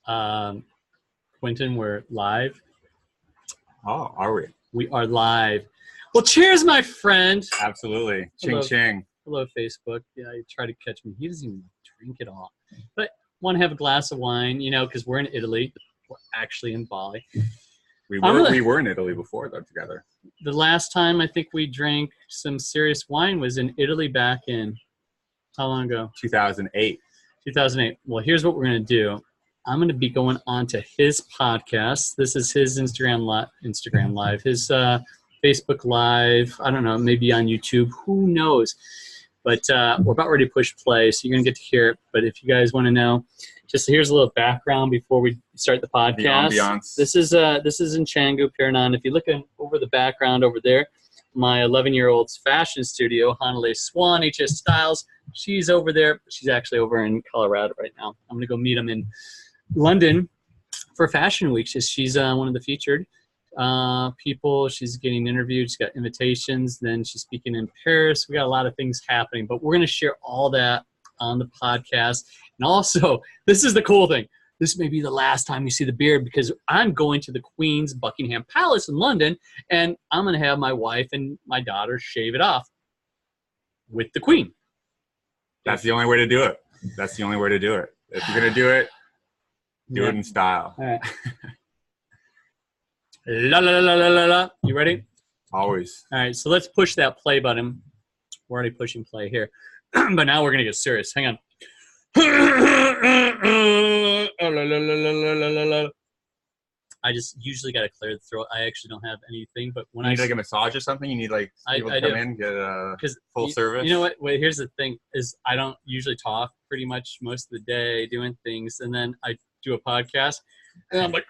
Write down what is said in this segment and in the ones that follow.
Quinton, we're live. Oh, are we? We are live. Well, cheers, my friend. Absolutely. Hello. Ching ching. Hello, Facebook. Yeah, I try to catch me. He doesn't even drink it all. But want to have a glass of wine, because we're in Italy. We're actually in Bali. We were in Italy before, though, together. The last time I think we drank some serious wine was in Italy back in, how long ago? 2008. 2008. Well, here's what we're going to do. I'm going to be going on to his podcast. This is his Instagram Live, his Facebook Live. I don't know, maybe on YouTube. Who knows? But we're about ready to push play, so you're going to get to hear it. But if you guys want to know, just here's a little background before we start the podcast. The ambiance. This is in Canguu, Quinton. If you look over the background over there, my 11-year-old's fashion studio, Honolulu Swan, HS Styles. She's over there. She's actually over in Colorado right now. I'm going to go meet them in London for Fashion Week. She's one of the featured people. She's getting interviewed. She's got invitations. Then she's speaking in Paris. We got a lot of things happening, but we're going to share all that on the podcast. And also, this is the cool thing. This may be the last time you see the beard because I'm going to the Queen's Buckingham Palace in London, and I'm going to have my wife and my daughter shave it off with the Queen. That's the only way to do it. That's the only way to do it. If you're going to do it, do it in style. All right. La, la, la, la, la, la. You ready? Always. All right, so let's push that play button. We're already pushing play here. But now we're going to get serious. Hang on. I just usually got to clear the throat. I actually don't have anything, but when you need like a massage or something, you need like people to come in, get full service. You know what? Wait, here's the thing: is I don't usually talk pretty much most of the day doing things, and then I do a podcast, and I'm like,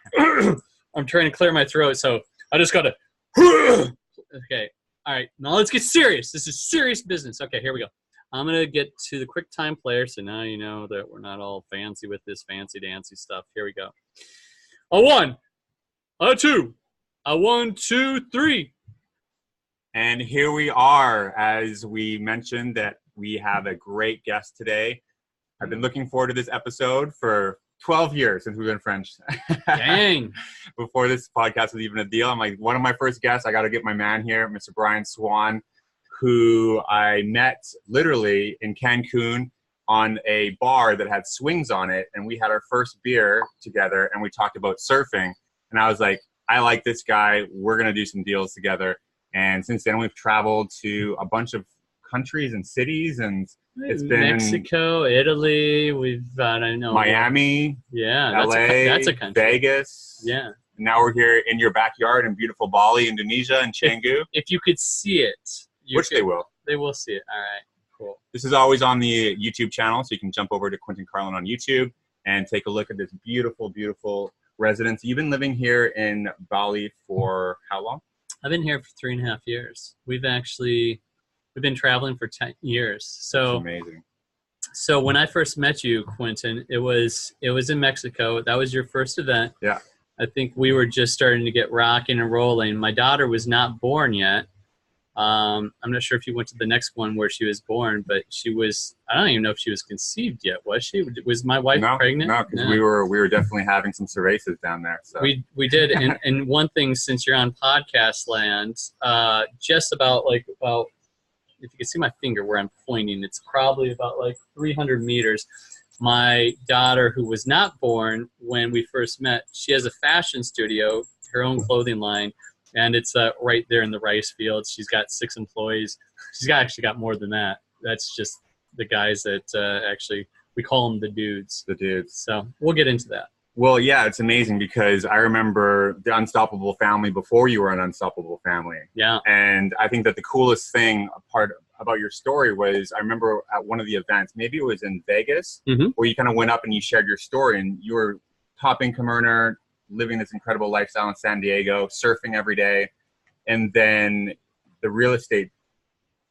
I'm trying to clear my throat, so I just got to. Okay, all right. Now let's get serious. This is serious business. Okay, here we go. I'm going to get to the quick time player, so now you know that we're not all fancy with this fancy-dancy stuff. Here we go. A 1, a 2, a 1, 2, 3. And here we are. As we mentioned that we have a great guest today. I've been looking forward to this episode for 12 years since we've been friends. Dang. Before this podcast was even a deal, I'm like, one of my first guests, I got to get my man here, Mr. Brian Swan, who I met literally in Cancun on a bar that had swings on it. And we had our first beer together and we talked about surfing. And I was like, I like this guy. We're going to do some deals together. And since then we've traveled to a bunch of countries and cities, and it's been Mexico, Italy. We've got, I know, Miami, yeah, LA, that's a country. Vegas. Yeah. Now we're here in your backyard in beautiful Bali, Indonesia, and Canggu. If you could see it. They will. They will see it. All right, cool. This is always on the YouTube channel, so you can jump over to Quinton Carlin on YouTube and take a look at this beautiful, beautiful residence. You've been living here in Bali for how long? I've been here for 3.5 years. We've been traveling for 10 years. So that's amazing. So when I first met you, Quinton, it was in Mexico. That was your first event. Yeah. I think we were just starting to get rocking and rolling. My daughter was not born yet. I'm not sure if you went to the next one where she was born, but she was, I don't even know if she was conceived yet, was she? Was my wife pregnant? No, because we were definitely having some cervezas down there. So. We did. And one thing, since you're on podcast land, just about if you can see my finger where I'm pointing, it's probably about 300 meters. My daughter, who was not born when we first met, she has a fashion studio, her own clothing line. And it's right there in the rice fields. She's got 6 employees. She's actually got more than that. That's just the guys that actually, we call them the dudes. The dudes. So we'll get into that. Well, yeah, it's amazing because I remember the Unstoppable family before you were an Unstoppable family. Yeah. And I think that the coolest thing about your story was, I remember at one of the events, maybe it was in Vegas, where you kind of went up and you shared your story, and you were top income earner, living this incredible lifestyle in San Diego, surfing every day, and then the real estate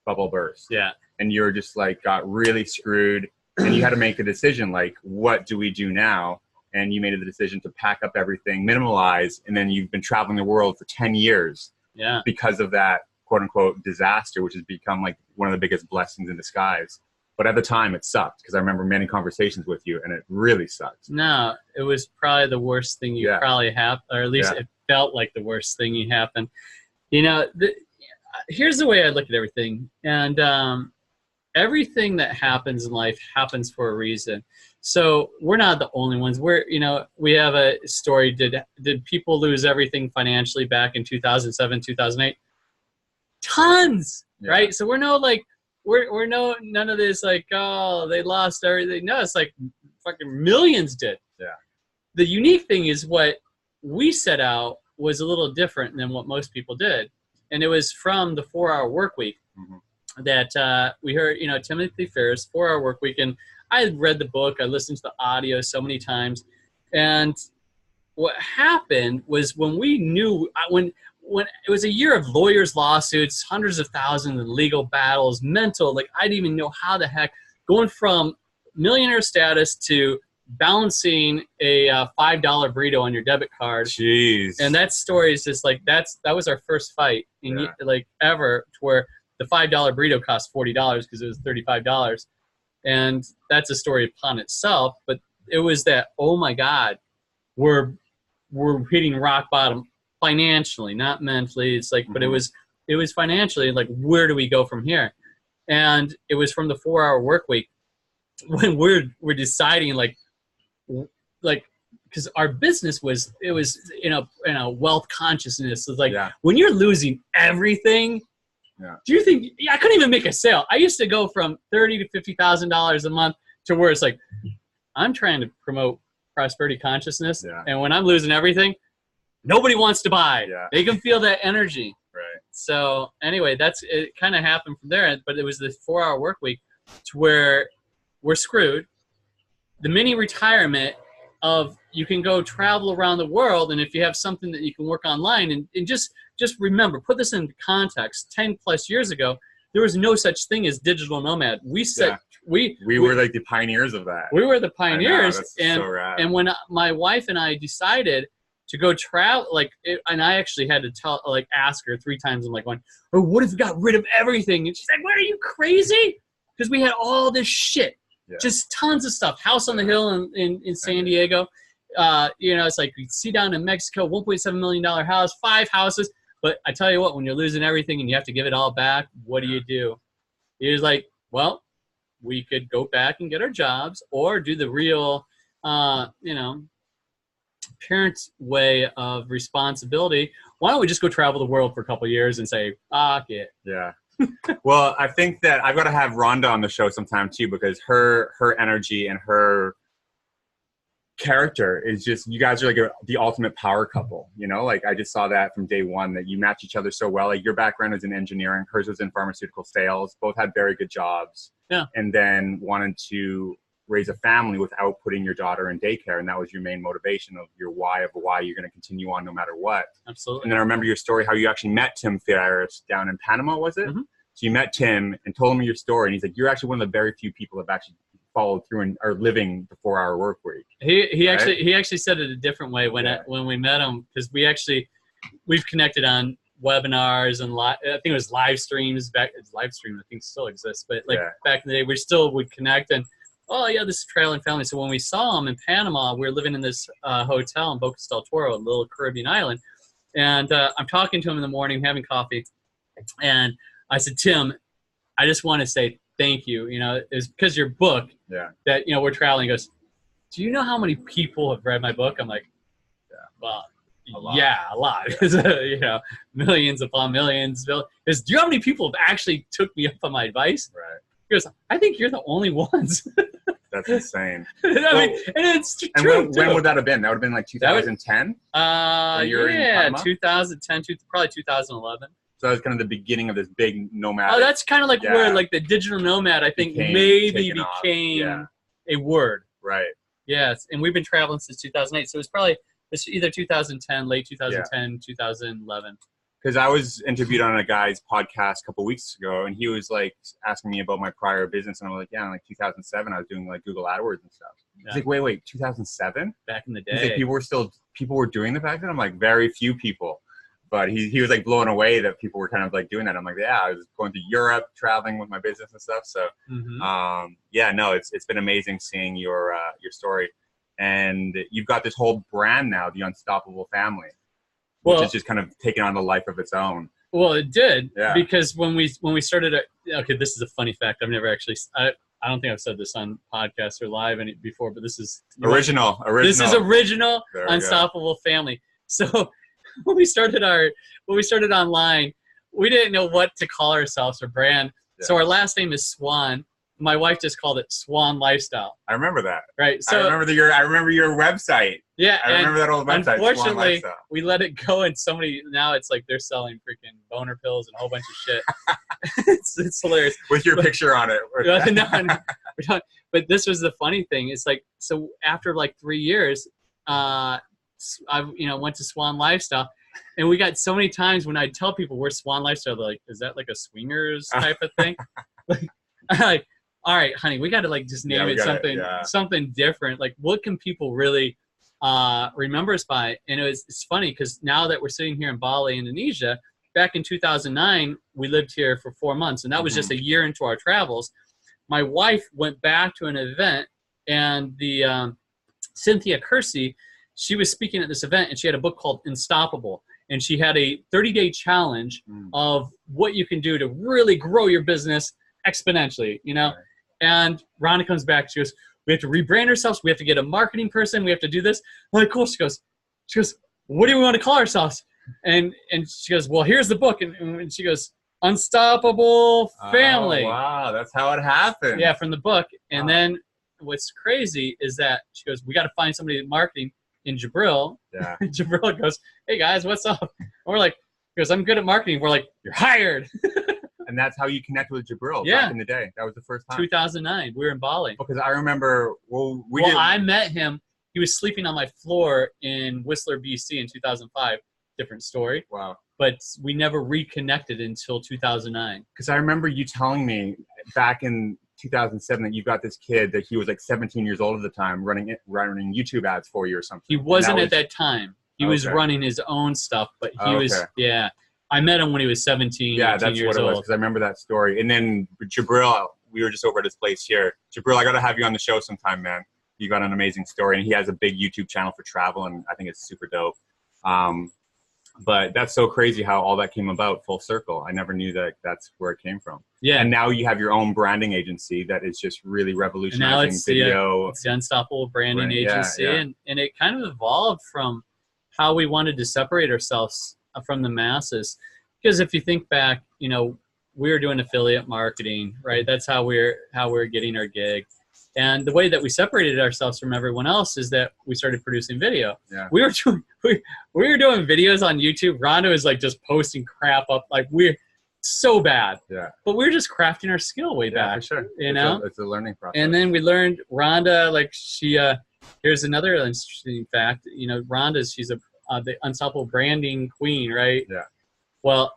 bubble burst. Yeah. And you're just got really screwed, and you had to make a decision, what do we do now? And you made the decision to pack up everything, minimalize, and then you've been traveling the world for 10 years. Yeah. Because of that quote unquote disaster, which has become one of the biggest blessings in disguise. But at the time, it sucked because I remember many conversations with you, and it really sucked. No, it was probably the worst thing you probably have, or at least it felt like the worst thing you happened. Here's the way I look at everything, and everything that happens in life happens for a reason. So we're not the only ones. We have a story. Did people lose everything financially back in 2007, 2008? Tons, right? So we're none of this like, oh, they lost everything. No, it's like fucking millions did. Yeah. The unique thing is what we set out was a little different than what most people did. And it was from the 4-hour work week that we heard, Tim Ferriss, 4-hour work week. And I read the book. I listened to the audio so many times. And what happened was when we knew, when it was a year of lawyers' lawsuits, hundreds of thousands of legal battles, mental, like I didn't even know how the heck, going from millionaire status to balancing a $5 burrito on your debit card. Jeez. And that story is just like, that was our first fight in like ever, to where the $5 burrito cost $40 because it was $35. And that's a story upon itself. But it was that, oh my God, we're hitting rock bottom financially, not mentally. It's like, but it was financially, like, where do we go from here? And it was from the 4-hour work week when we're deciding like, because our business was in a wealth consciousness. It's like when you're losing everything, do you think I couldn't even make a sale? I used to go from $30,000 to $50,000 a month to where it's like, I'm trying to promote prosperity consciousness, and when I'm losing everything, nobody wants to buy. They can feel that energy. Right. So anyway, it kind of happened from there. But it was the 4-hour work week to where we're screwed. The mini retirement of you can go travel around the world, and if you have something that you can work online, and just remember, put this into context. 10 plus years ago, there was no such thing as digital nomad. We said we were like the pioneers of that. We were the pioneers, that's so rad. And when my wife and I decided to go travel, and I actually had to ask her 3 times. I'm like, oh, what if we got rid of everything? And she's like, what, are you crazy? Because we had all this shit. Just tons of stuff. House on the hill in San Diego. It's like you see down in Mexico, $1.7 million house, 5 houses. But I tell you what, when you're losing everything and you have to give it all back, what do? You're like, well, we could go back and get our jobs or do the real, parents' way of responsibility. Why don't we just go travel the world for a couple of years and say, fuck it. Yeah. Well, I think that I've got to have Rhonda on the show sometime too, because her energy and her character is just, you guys are like the ultimate power couple, like I just saw that from day one, that you match each other so well. Like your background is in engineering, hers was in pharmaceutical sales, both had very good jobs, and then wanted to raise a family without putting your daughter in daycare, and that was your main motivation of your why you're going to continue on no matter what. Absolutely. And then I remember your story, how you actually met Tim Ferriss down in Panama, was it? So you met Tim and told him your story, and he's like, you're actually one of the very few people that have actually followed through and are living the 4-hour work week. He actually said it a different way when we met him, because we've connected on webinars and I think it was live streams back. Live stream I think still exists, but back in the day we still would connect, and this is traveling family. So when we saw him in Panama, we were living in this hotel in Boca del Toro, a little Caribbean island, and I'm talking to him in the morning, having coffee, and I said, Tim, I just want to say thank you. It's because your book that, we're traveling. He goes, do you know how many people have read my book? I'm like, well, a lot. Millions upon millions. Because do you know how many people have actually took me up on my advice? Right. He goes, I think you're the only ones. That's insane. And it's true. When would that have been? That would have been like 2010? 2010, probably 2011. So that was kind of the beginning of this big nomad. Oh, that's kind of like where like the digital nomad, I think, maybe became a word. Right. Yes, and we've been traveling since 2008. So it's either 2010, late 2010, 2011. Because I was interviewed on a guy's podcast a couple weeks ago, and he was like asking me about my prior business, and I'm like, in like 2007, I was doing like Google AdWords and stuff. He's like, wait, 2007? Back in the day. He's like, people were doing the back then? I'm like, very few people. but he was like blown away that people were kind of like doing that. I'm like, yeah, I was going to Europe, traveling with my business and stuff. So, yeah, no, it's been amazing seeing your story, and you've got this whole brand now, the Unstoppable Family, which is just kind of taking on a life of its own. Well, it did, because when we started, okay, this is a funny fact. I've never actually, I don't think I've said this on podcast or live before, but this is original. This is original Unstoppable Family. So when we started online, we didn't know what to call ourselves or brand. Yeah. So our last name is Swan. My wife just called it Swan Lifestyle. I remember that. Right. So I remember your website. Yeah. I remember that old website. Unfortunately, we let it go, and now it's like they're selling freaking boner pills and a whole bunch of shit. it's hilarious. With your picture on it. No, but this was the funny thing. It's like, so after like 3 years, I went to Swan Lifestyle, and we got so many times when I tell people we're Swan Lifestyle, they're like, is that like a swingers type of thing? Like, all right, honey, we got to like just name it something different. Like, what can people really remember us by? And it's funny because now that we're sitting here in Bali, Indonesia, back in 2009, we lived here for 4 months, and that was just a year into our travels. My wife went back to an event, and the Cynthia Kersey, she was speaking at this event, and she had a book called Unstoppable, and she had a 30-day challenge of what you can do to really grow your business exponentially, Right. And Rhonda comes back. She goes, we have to rebrand ourselves. We have to get a marketing person. We have to do this. I'm like, cool. She goes, what do we want to call ourselves? And she goes, well, here's the book. And she goes, Unstoppable Family. Oh, wow. That's how it happened. Yeah, from the book. And then what's crazy is that she goes, we got to find somebody in marketing in Jabril. Yeah. Jabril goes, hey, guys, what's up? And we're like, he goes, I'm good at marketing. We're like, you're hired. And that's how you connected with Jabril back in the day. That was the first time. 2009. We were in Bali. Because I remember, I met him. He was sleeping on my floor in Whistler, BC in 2005. Different story. Wow. But we never reconnected until 2009. Because I remember you telling me back in 2007 that you got this kid that he was like 17 years old at the time running YouTube ads for you or something. He wasn't at that time. He was running his own stuff, but he was, I met him when he was 17, 18 years old. Because I remember that story. And then Jabril, we were just over at his place here. Jabril, I got to have you on the show sometime, man. You got an amazing story. And he has a big YouTube channel for travel, and I think it's super dope. But that's so crazy how all that came about full circle. I never knew that that's where it came from. Yeah. And now you have your own branding agency that is just really revolutionizing video. It's the Unstoppable Branding Agency. Yeah. And it kind of evolved from how we wanted to separate ourselves from the masses. Because if you think back, we were doing affiliate marketing, right? That's how we're getting our gig. And the way that we separated ourselves from everyone else is that we started producing video. Yeah. We were doing videos on YouTube. Rhonda was like just posting crap up, like we're so bad. Yeah. But we were just crafting our skill way back. For sure. It's a learning process. And then we learned Rhonda, like she here's another interesting fact. She's the Unstoppable Branding Queen, right? Yeah. Well,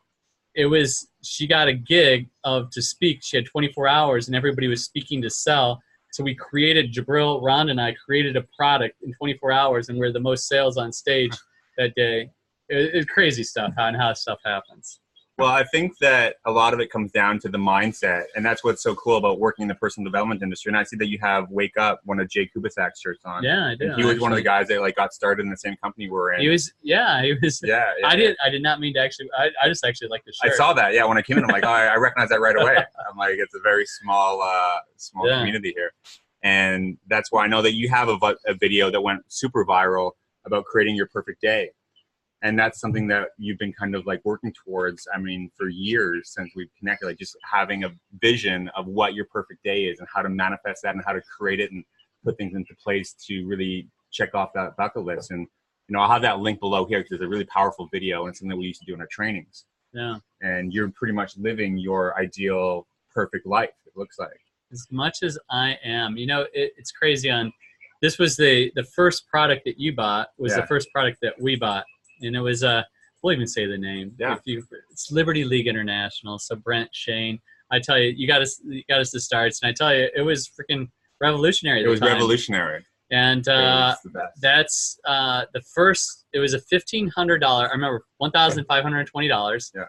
she got a gig to speak. She had 24 hours, and everybody was speaking to sell. So we created, Jabril, Ron, and I created a product in 24 hours, and we're the most sales on stage that day. It's crazy stuff, how stuff happens. Well, I think that a lot of it comes down to the mindset, and that's what's so cool about working in the personal development industry. And I see that you have Wake Up, one of Jay Kubicek's shirts on. Yeah, I do. And he was one of the guys that got started in the same company we're in. He was. Yeah. I did not mean to actually. I just actually like the shirt. I saw that. Yeah, when I came in, I'm like, oh, I recognize that right away. I'm like, it's a very small community here, and that's why I know that you have a video that went super viral about creating your perfect day. And that's something that you've been kind of like working towards, for years since we've connected, like just having a vision of what your perfect day is and how to manifest that and how to create it and put things into place to really check off that bucket list. And, I'll have that link below here because it's a really powerful video and it's something that we used to do in our trainings. Yeah. And you're pretty much living your ideal perfect life, it looks like. As much as I am, it's crazy this was the first product that you bought was the first product that we bought. And it was, we'll even say the name. Yeah. It's Liberty League International. So Brent, Shane, I tell you, you got us the starts. And I tell you, it was freaking revolutionary. It was revolutionary. And It's the best. that's the first. It was a $1,500. I remember $1,520. Yeah.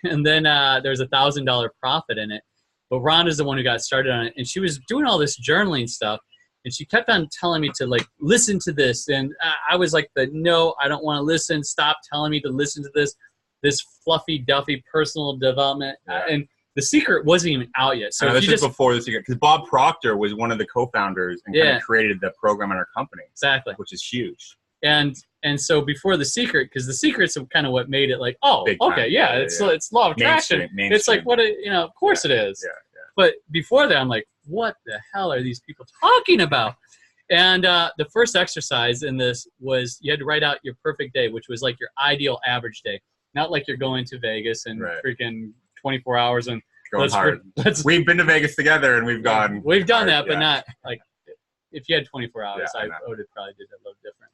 And then there was $1,000 profit in it. But Rhonda's the one who got started on it, and she was doing all this journaling stuff, and she kept on telling me to like listen to this, and I was like, no, I don't want to listen. Stop telling me to listen to this fluffy duffy personal development. And The Secret wasn't even out yet. So this is before The Secret, because Bob Proctor was one of the co-founders and kind of created the program in our company. Exactly. Which is huge. And so before The Secret, because The Secret's kind of what made it like, oh, okay, it's law of attraction. Mainstream. It's like, of course it is. Yeah. But before that, I'm like, what the hell are these people talking about? And the first exercise in this was you had to write out your perfect day, which was like your ideal average day. Not like you're going to Vegas and freaking 24 hours and going hard. We've been to Vegas together and we've gone. We've done that, but not like if you had 24 hours, I would have probably did it a little differently.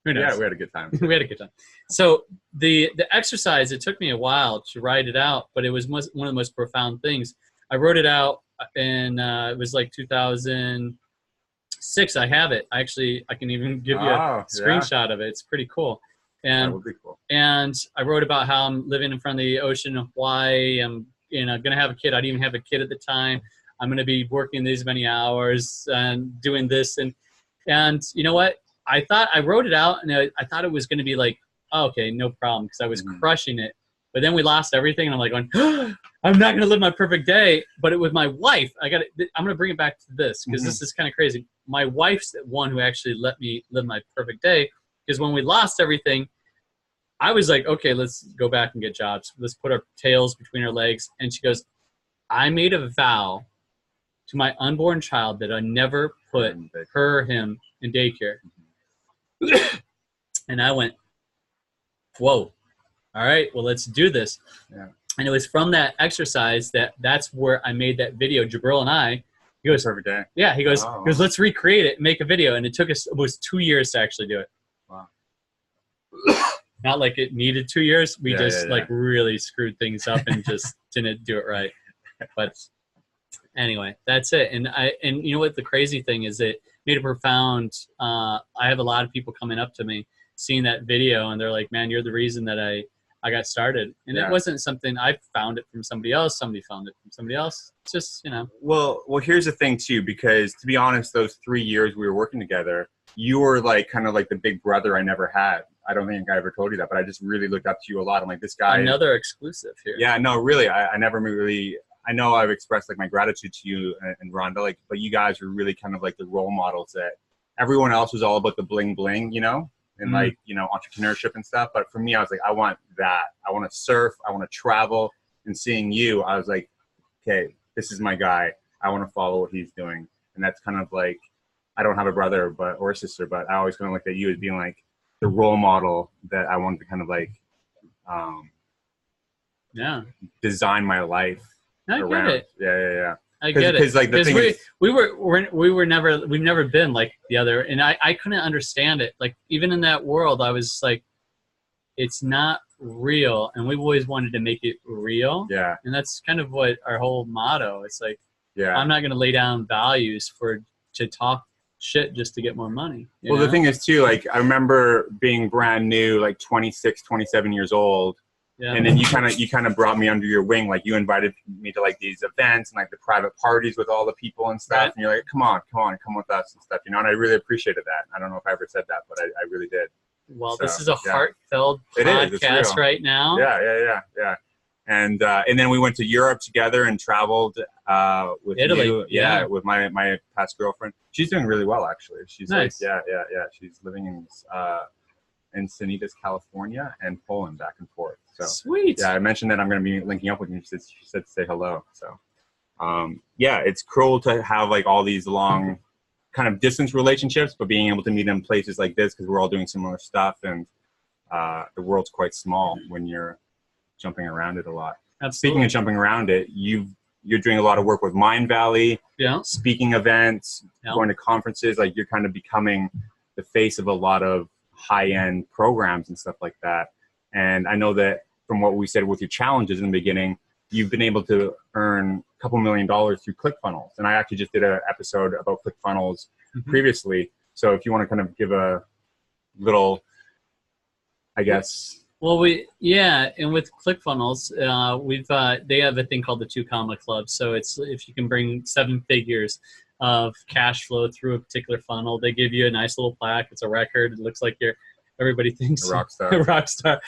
Who knows? Yeah, we had a good time. We had a good time. So the exercise, it took me a while to write it out, but it was one of the most profound things. I wrote it out in it was like 2006. I have it. I can even give you a screenshot of it. It's pretty cool. And that would be cool. And I wrote about how I'm living in front of the ocean of Hawaii. I'm gonna have a kid. I didn't even have a kid at the time. I'm gonna be working these many hours and doing this and you know what? I thought I wrote it out and I thought it was gonna be like, oh, okay, no problem, because I was crushing it. But then we lost everything, and I'm like going, I'm not gonna live my perfect day. But it was my wife. I'm gonna bring it back to this because this is kind of crazy. My wife's the one who actually let me live my perfect day, because when we lost everything, I was like, okay, let's go back and get jobs. Let's put our tails between our legs. And she goes, I made a vow to my unborn child that I never put him in daycare. And I went, whoa, all right, well, let's do this. Yeah. And it was from that exercise that's where I made that video, Jabril and I. He goes, every day. Yeah, he goes, let's recreate it and make a video. And it took us almost 2 years to actually do it. Wow. Not like it needed 2 years. We like really screwed things up and just didn't do it right. But anyway, that's it. And you know what the crazy thing is, it made a profound, I have a lot of people coming up to me seeing that video and they're like, man, you're the reason that I got started. And it wasn't something I found it from somebody else. Somebody found it from somebody else. It's just, Well, here's the thing too, because to be honest, those 3 years we were working together, you were like kind of like the big brother I never had. I don't think I ever told you that, but I just really looked up to you a lot. I'm like, this guy. Another exclusive here. Yeah, no, really. I never really, I know I've expressed like my gratitude to you and Rhonda, like, but you guys were really kind of like the role models that everyone else was all about the bling bling, and like, entrepreneurship and stuff. But for me, I was like, I want that. I want to surf. I want to travel. And seeing you, I was like, okay, this is my guy. I want to follow what he's doing. And that's kind of like, I don't have a brother or a sister, but I always kind of looked at you as being like the role model that I wanted to kind of like, design my life around. Get it. Yeah. I get it. Because like the thing is, we've never been like the other, and I couldn't understand it. Like even in that world, I was like, it's not real, and we've always wanted to make it real. Yeah. And that's kind of what our whole motto. It's like, I'm not going to lay down values to talk shit just to get more money. Well, the thing is too, like I remember being brand new, like 26, 27 years old. Yeah. And then you kind of brought me under your wing. Like you invited me to like these events and like the private parties with all the people and stuff. Right. And you're like, come with us and stuff, And I really appreciated that. I don't know if I ever said that, but I really did. Well, so, this is a heartfelt podcast right now. Yeah. And then we went to Europe together and traveled with Italy. You. Yeah, with my past girlfriend. She's doing really well, actually. She's nice. Like, yeah. She's living in Encinitas, California, and Poland, back and forth. So sweet. Yeah, I mentioned that I'm going to be linking up with you. She said to say hello. So it's cool to have like all these long kind of distance relationships, but being able to meet in places like this because we're all doing similar stuff, and the world's quite small when you're jumping around it a lot. Absolutely. Speaking of jumping around it, you're doing a lot of work with Mind Valley, speaking events, going to conferences. Like you're kind of becoming the face of a lot of high-end programs and stuff like that. And I know that from what we said with your challenges in the beginning, you've been able to earn couple $1 million through ClickFunnels. And I actually just did an episode about ClickFunnels previously. So if you want to kind of give a little, I guess. Well, and with ClickFunnels, they have a thing called the 2 Comma Club. So it's if you can bring 7 figures of cash flow through a particular funnel, they give you a nice little plaque. It's a record. It looks like everybody thinks a rock star, a rock star,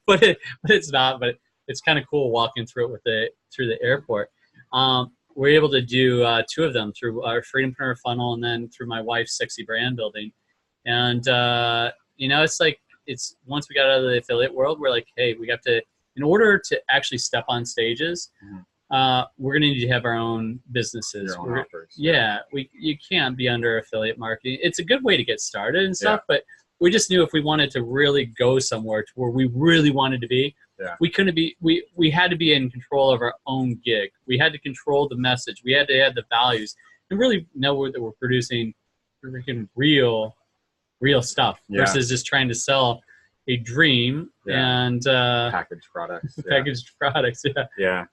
but it's not. But it's kind of cool walking through it through the airport. We're able to do 2 of them through our Freedompreneur funnel, and then through my wife's Sexy Brand Building. And it's once we got out of the affiliate world, we're like, hey, we got to, in order to actually step on stages, we're going to need to have our own businesses. Your own offers. Yeah, you can't be under affiliate marketing. It's a good way to get started and stuff, but we just knew if we wanted to really go somewhere to where we really wanted to be, we couldn't be. We had to be in control of our own gig. We had to control the message. We had to have the values and really know that we're producing freaking real stuff versus just trying to sell a dream and packaged products. Packaged products. Yeah.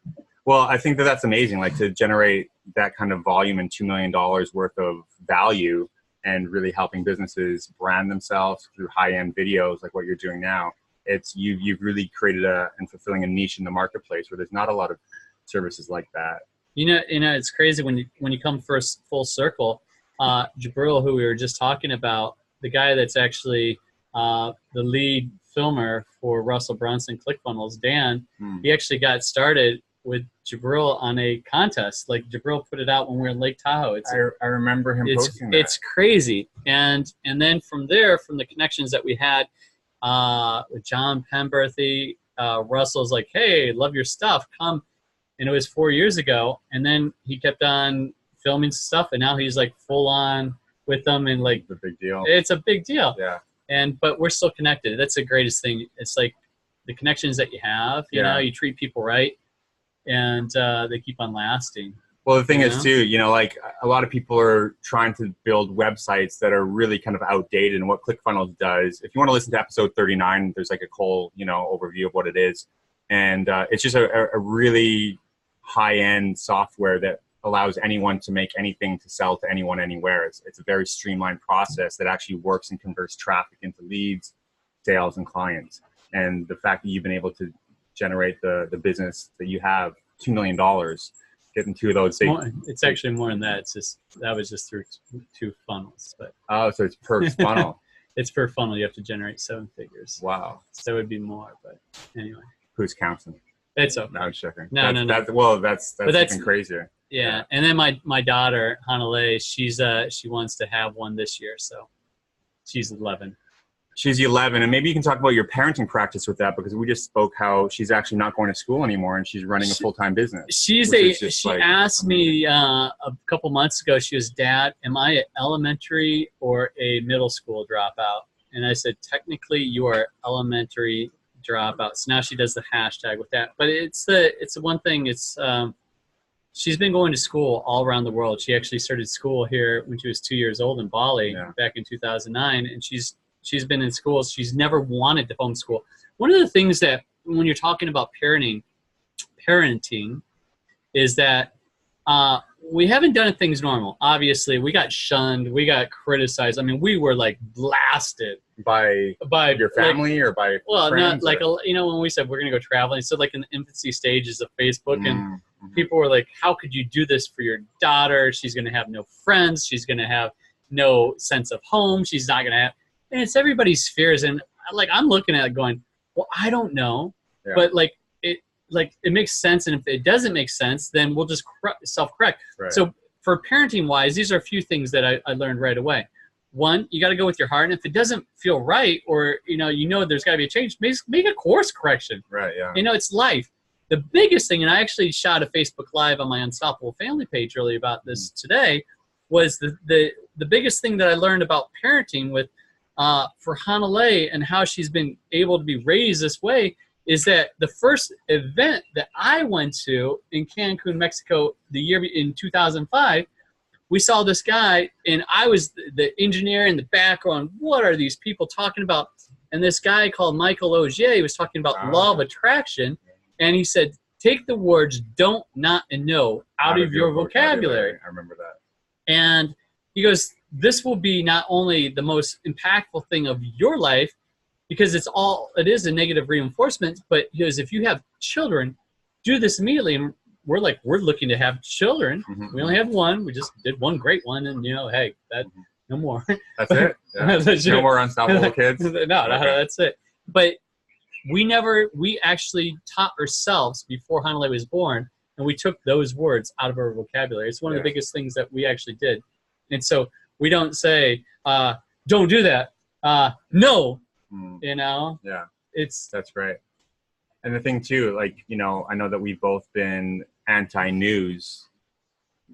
Well, I think that's amazing. Like to generate that kind of volume and $2 million worth of value and really helping businesses brand themselves through high-end videos like what you're doing now. It's you've really created and fulfilling a niche in the marketplace where there's not a lot of services like that. You know, it's crazy when you come first full circle. Jabril, who we were just talking about, the guy that's actually the lead filmer for Russell Brunson ClickFunnels, Dan, he actually got started with Jabril on a contest. Like Jabril put it out when we were in Lake Tahoe. I remember him posting that. It's crazy. And then from there, from the connections that we had with John Penberthy, Russell's like, hey, love your stuff, come. And it was 4 years ago. And then he kept on filming stuff, and now he's like full on with them, and like it's a big deal. It's a big deal. Yeah. But we're still connected. That's the greatest thing. It's like the connections that you have, you know, you treat people right, and they keep on lasting. Well, the thing is too, like a lot of people are trying to build websites that are really kind of outdated, and what ClickFunnels does. If you want to listen to episode 39, there's like a whole, overview of what it is. And it's just a really high-end software that allows anyone to make anything to sell to anyone anywhere. It's a very streamlined process that actually works and converts traffic into leads, sales, and clients. And the fact that you've been able to generate the business that you have, $2 million, getting 2 of those. It's actually more than that. That was just through 2 funnels. But so it's per funnel. It's per funnel. You have to generate 7 figures. Wow. So it would be more, but anyway. Who's counting? It's okay. No, I'm checking. No. That's even crazier. Yeah. And then my daughter, Hanalei, she wants to have one this year, so she's 11. She's 11, and maybe you can talk about your parenting practice with that, because we just spoke how she's actually not going to school anymore and she's running a full-time business. She asked me a couple months ago, she goes, Dad, am I an elementary or a middle school dropout? And I said, technically you are elementary dropout. So now she does the hashtag with that. But it's the one thing, she's been going to school all around the world. She actually started school here when she was 2 years old in Bali back in 2009, and she's been in school. She's never wanted to homeschool. One of the things that when you're talking about parenting is that we haven't done things normal. Obviously, we got shunned. We got criticized. I mean, we were like blasted by your family, or by friends, not like when we said we're going to go traveling. So like in the infancy stages of Facebook, and people were like, how could you do this for your daughter? She's going to have no friends. She's going to have no sense of home. She's not going to have. And it's everybody's fears, and like I'm looking at it going, well, I don't know, but it makes sense, and if it doesn't make sense, then we'll just self-correct. Right. So for parenting-wise, these are a few things that I learned right away. One, you got to go with your heart, and if it doesn't feel right, or there's got to be a change, make a course correction. Right. Yeah. It's life. The biggest thing, and I actually shot a Facebook Live on my Unstoppable Family page really about this today, was the biggest thing that I learned about parenting with. For Hanalei and how she's been able to be raised this way is that the first event that I went to in Cancun, Mexico, the year in 2005, we saw this guy, and I was the engineer in the background. What are these people talking about? And this guy called Michael Augier was talking about law of attraction, and he said, take the words don't, not, and no out of your vocabulary. I remember that. And he goes, this will be not only the most impactful thing of your life, because it is a negative reinforcement, but he goes, if you have children, do this immediately. And we're looking to have children. We only have one. We just did one great one. And, hey, no more. That's it? Yeah. No more unstoppable kids? No, that's it. But we actually taught ourselves before Hanalei was born, and we took those words out of our vocabulary. It's one of the biggest things that we actually did. And so we don't say, don't do that. No, Yeah. That's right. And the thing too, I know that we've both been anti-news,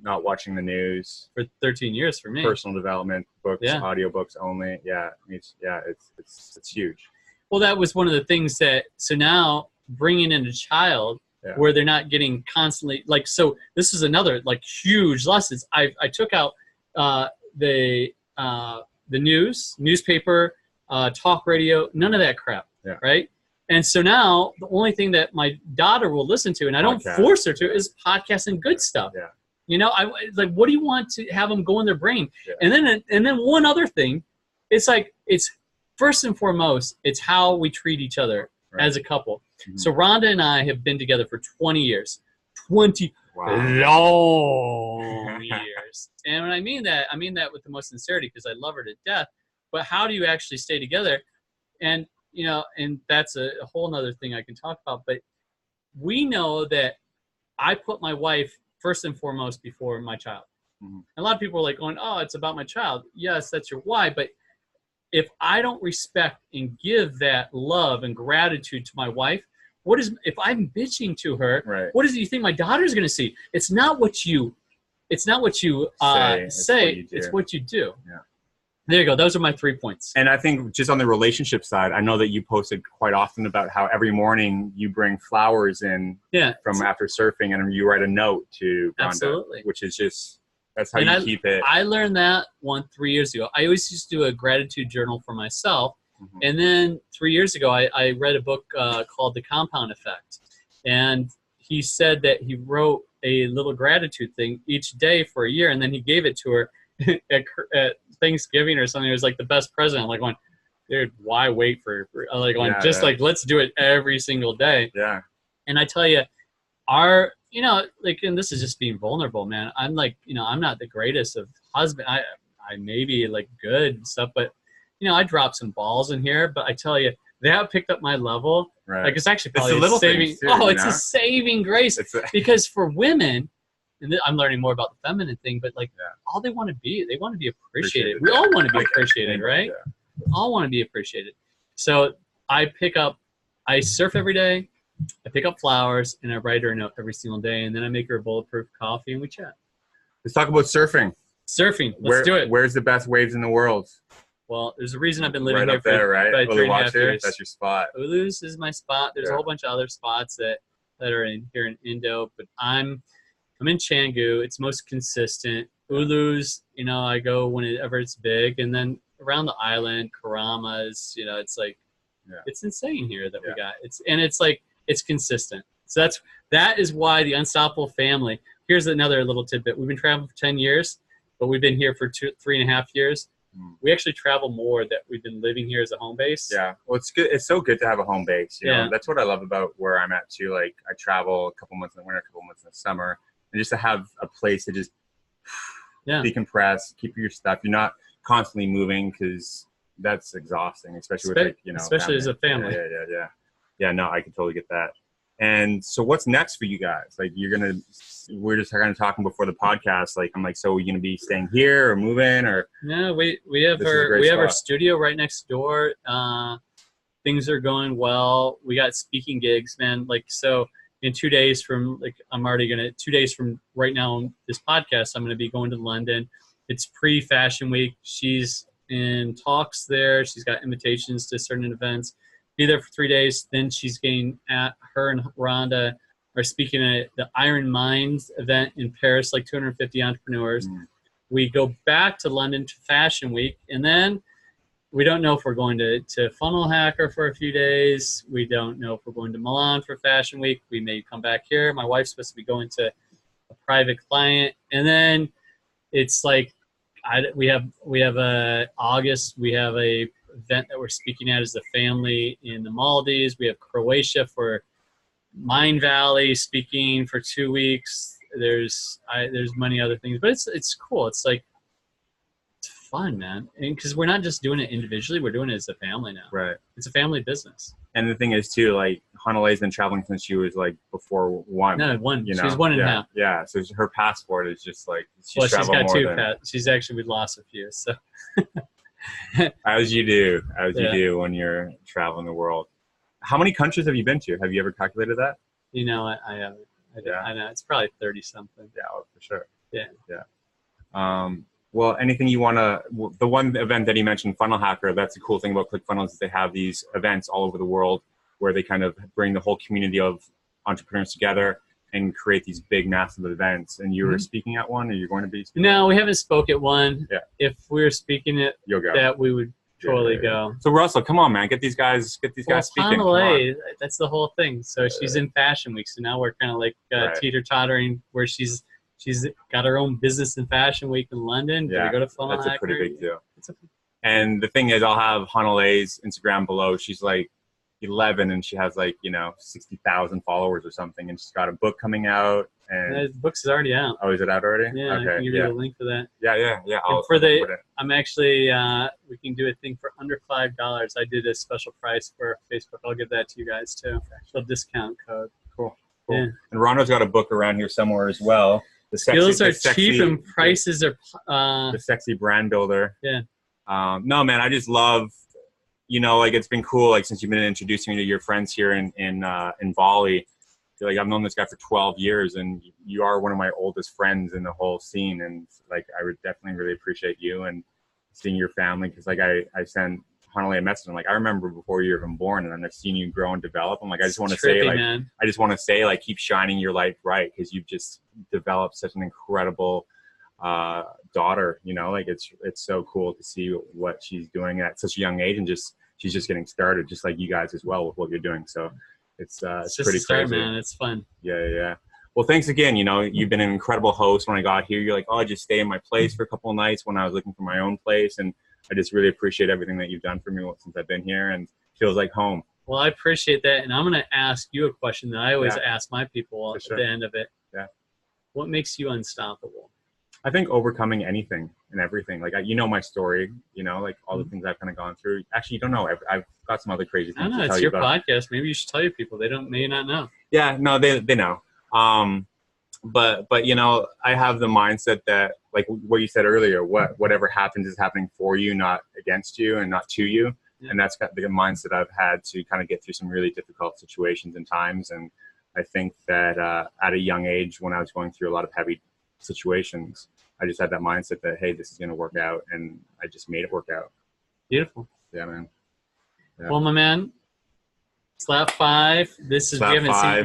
not watching the news. For 13 years for me. Personal development books, audiobooks only. Yeah. It's huge. Well, that was one of the things so now bringing in a child where they're not getting constantly, so this is another, huge lessons. I took out the newspaper, talk radio, none of that crap, right? And so now the only thing that my daughter will listen to, and I don't force her to, is podcasts and good stuff. Yeah. What do you want to have them go in their brain? Yeah. And then one other thing, it's first and foremost, it's how we treat each other as a couple. So Rhonda and I have been together for 20 years. 20 long years. And when I mean that with the most sincerity, because I love her to death. But how do you actually stay together? And, and that's a whole nother thing I can talk about. But we know that I put my wife first and foremost before my child. A lot of people are going, oh, it's about my child. Yes, that's your why. But if I don't respect and give that love and gratitude to my wife, if I'm bitching to her, what is it you think my daughter's going to see? It's not what you say, it's what you do. Yeah. There you go. Those are my 3 points. And I think just on the relationship side, I know that you posted quite often about how every morning you bring flowers in from after surfing, and you write a note to Rhonda, which is just, that's how you keep it. I learned that 3 years ago. I always used to do a gratitude journal for myself. And then 3 years ago, I read a book called The Compound Effect. And he said that he wrote a little gratitude thing each day for a year, and then he gave it to her at Thanksgiving or something. It was the best present. I'm going, dude, why wait for let's do it every single day. Yeah. And I tell you, and this is just being vulnerable, man. I'm I'm not the greatest of husband. I may be good and stuff, but I dropped some balls in here. But I tell you, that picked up my level. Right. It's actually probably a saving. It's a saving grace because for women. And I'm learning more about the feminine thing, but all they want to be appreciated. We all want to be appreciated, right? Yeah. We all want to be appreciated. So I surf every day, I pick up flowers, and I write her a note every single day, and then I make her a bulletproof coffee, and we chat. Let's talk about surfing. Let's do it. Where's the best waves in the world? Well, there's a reason I've been living here for right? 3.5 years. That's your spot. Ulus is my spot. There's a whole bunch of other spots that are here in Indo, but I'm in Canguu. It's most consistent. Ulus, I go whenever it's big, and then around the island, Karamas, it's insane here that we got. It's consistent. So that is why the Unstoppable family. Here's another little tidbit. We've been traveling for 10 years, but we've been here for 3.5 years. We actually travel more that we've been living here as a home base. Yeah. Well, it's good. It's so good to have a home base. You know, that's what I love about where I'm at too. I travel a couple months in the winter, a couple months in the summer, and just to have a place to just decompress, keep your stuff. You're not constantly moving because that's exhausting, especially with especially as a family. Yeah. No, I can totally get that. And so what's next for you guys? We're just kind of talking before the podcast. I'm so are you going to be staying here or moving or? No, we have our studio right next door. Things are going well. We got speaking gigs, man. So in 2 days from I'm already going to, 2 days from right now on this podcast, I'm going to be going to London. It's pre-Fashion Week. She's in talks there. She's got invitations to certain events. Be there for 3 days. Then she's getting her and Rhonda are speaking at the Iron Minds event in Paris, 250 entrepreneurs. We go back to London to Fashion Week, and then we don't know if we're going to Funnel Hacker for a few days. We don't know if we're going to Milan for Fashion Week. We may come back here. My wife's supposed to be going to a private client, and then it's like we have August. We have a event that we're speaking at as a family in the Maldives. We have Croatia for Mind Valley speaking for 2 weeks. There's many other things, but it's cool. It's like it's fun, man, because we're not just doing it individually. We're doing it as a family now. Right. It's a family business. And the thing is too, like Hanale's been traveling since she was like before one. No, one. You know? She was 1.5. Yeah. So her passport is just like she's got two. She's actually we lost a few. So as you do when you're traveling the world. How many countries have you been to? Have you ever calculated that? You know, I haven't. I know it's probably 30 something. Yeah, for sure. Yeah. Well, anything you want to, the one event that he mentioned, Funnel Hacker, that's the cool thing about ClickFunnels is they have these events all over the world where they kind of bring the whole community of entrepreneurs together and create these big, massive events. And you were speaking at one, or you're going to be speaking? No, we haven't spoke at one. Yeah. If we were speaking at that, we would totally go. So Russell, come on, man, get these guys speaking. Hanale, that's the whole thing. So she's in Fashion Week. So now we're kind of like teeter-tottering where she's got her own business in Fashion Week in London. Yeah, we go to Funnel that's Hacker? A pretty big deal. And the thing is, I'll have Hanale's Instagram below. She's like 11 and she has like 60,000 followers or something, and she's got a book coming out. And the book's already out. Oh, is it out already? Yeah, okay, I can give you the link for that. Yeah. I'm actually we can do a thing for under $5. I did a special price for Facebook. I'll give that to you guys too. So discount code. Cool. Yeah. And Rondo's got a book around here somewhere as well. Skills are cheap and prices are the sexy brand builder. Yeah. No, man, I just love, like it's been cool. Like since you've been introducing me to your friends here in Bali, like I've known this guy for 12 years, and you are one of my oldest friends in the whole scene. And like I would definitely really appreciate you and seeing your family, because like I sent Hanale a message. I'm like, I remember before you were even born, and I've seen you grow and develop. I'm like, I just want to say, like, man. I just want to say, like, keep shining your light bright, because you've just developed such an incredible daughter. Like it's so cool to see what she's doing at such a young age, and she's just getting started, just like you guys as well with what you're doing. So it's pretty crazy, man. It's fun. Yeah. Well, thanks again. You've been an incredible host. When I got here, you're like, oh, I just stay in my place for a couple of nights when I was looking for my own place, and I just really appreciate everything that you've done for me since I've been here, and feels like home. Well, I appreciate that, and I'm going to ask you a question that I always ask my people at the end of it. Yeah. What makes you unstoppable? I think overcoming anything and everything. Like, my story, like all the things I've kind of gone through. Actually, you don't know. I've got some other crazy things to tell you about. It's your podcast. Maybe you should tell your people. They may not know. Yeah, no, they know. But I have the mindset that, like what you said earlier, whatever happens is happening for you, not against you and not to you. Yeah. And that's the mindset I've had to kind of get through some really difficult situations and times. And I think that at a young age, when I was going through a lot of heavy situations, I just had that mindset that, hey, this is going to work out. And I just made it work out. Beautiful. Yeah, man. Yeah. Well, my man, Slap 5. This is we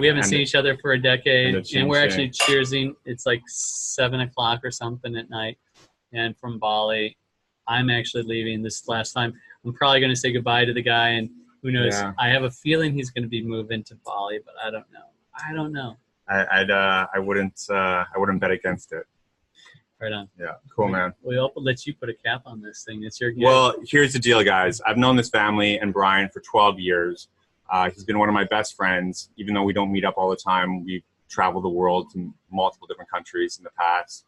haven't seen each other for a decade, and we're actually cheersing. It's like 7 o'clock or something at night, and from Bali, I'm actually leaving this last time. I'm probably going to say goodbye to the guy, and who knows? Yeah. I have a feeling he's going to be moving to Bali, but I don't know. I wouldn't bet against it. Right on. Yeah, cool, man. We'll let you put a cap on this thing. It's your gift. Well, here's the deal, guys. I've known this family and Brian for 12 years. He's been one of my best friends. Even though we don't meet up all the time, we've traveled the world to multiple different countries in the past.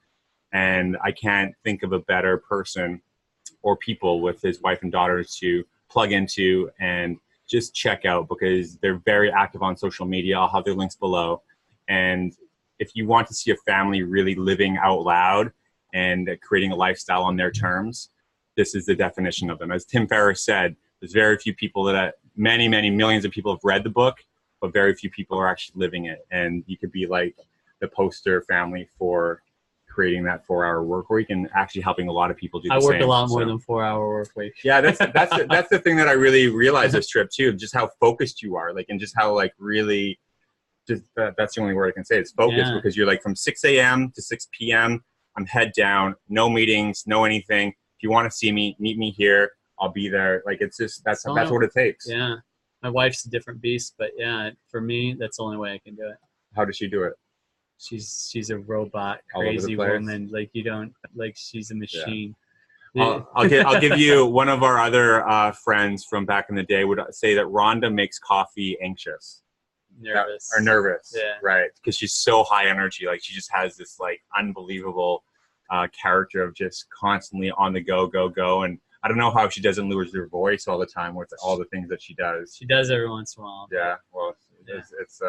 And I can't think of a better person or people with his wife and daughters to plug into and just check out, because they're very active on social media. I'll have their links below. And if you want to see a family really living out loud and creating a lifestyle on their terms, this is the definition of them. As Tim Ferriss said, there's very few people that many millions of people have read the book, but very few people are actually living it. And you could be like the poster family for creating that 4-hour work week and actually helping a lot of people do the same. I work a lot more than 4-hour work week. Yeah, that's the thing that I really realized this trip too, just how focused you are, like, and just how like really, just that's the only word I can say. It's focused, because you're like from 6 a.m. to 6 p.m. I'm head down, no meetings, no anything. If you want to see me, meet me here. I'll be there. Like, it's just, that's what it takes. Yeah. My wife's a different beast, but yeah, for me, that's the only way I can do it. How does she do it? She's a robot, All over the crazy place? woman. Like, you don't, like, she's a machine. I'll give you one of our other friends from back in the day would say that Rhonda makes coffee anxious. Nervous. Nervous. Yeah. Right. Because she's so high energy. Like, she just has this like unbelievable character of just constantly on the go. And I don't know how she doesn't lose her voice all the time with all the things that she does. She does every once in a while. Yeah. Well, it's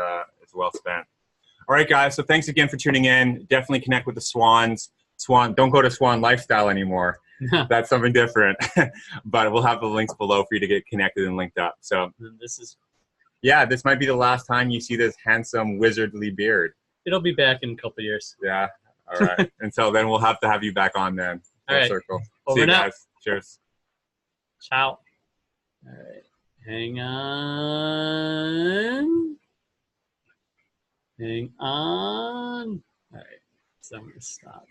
well spent. All right, guys. So thanks again for tuning in. Definitely connect with the Swans. Swan, don't go to Swan Lifestyle anymore. That's something different. But we'll have the links below for you to get connected and linked up. So this might be the last time you see this handsome wizardly beard. It'll be back in a couple of years. Yeah. All right. Until then, we'll have to have you back on then. All right. Circle. Over See you now. guys. Cheers. Ciao. All right. Hang on. Hang on. All right. So I'm going to stop.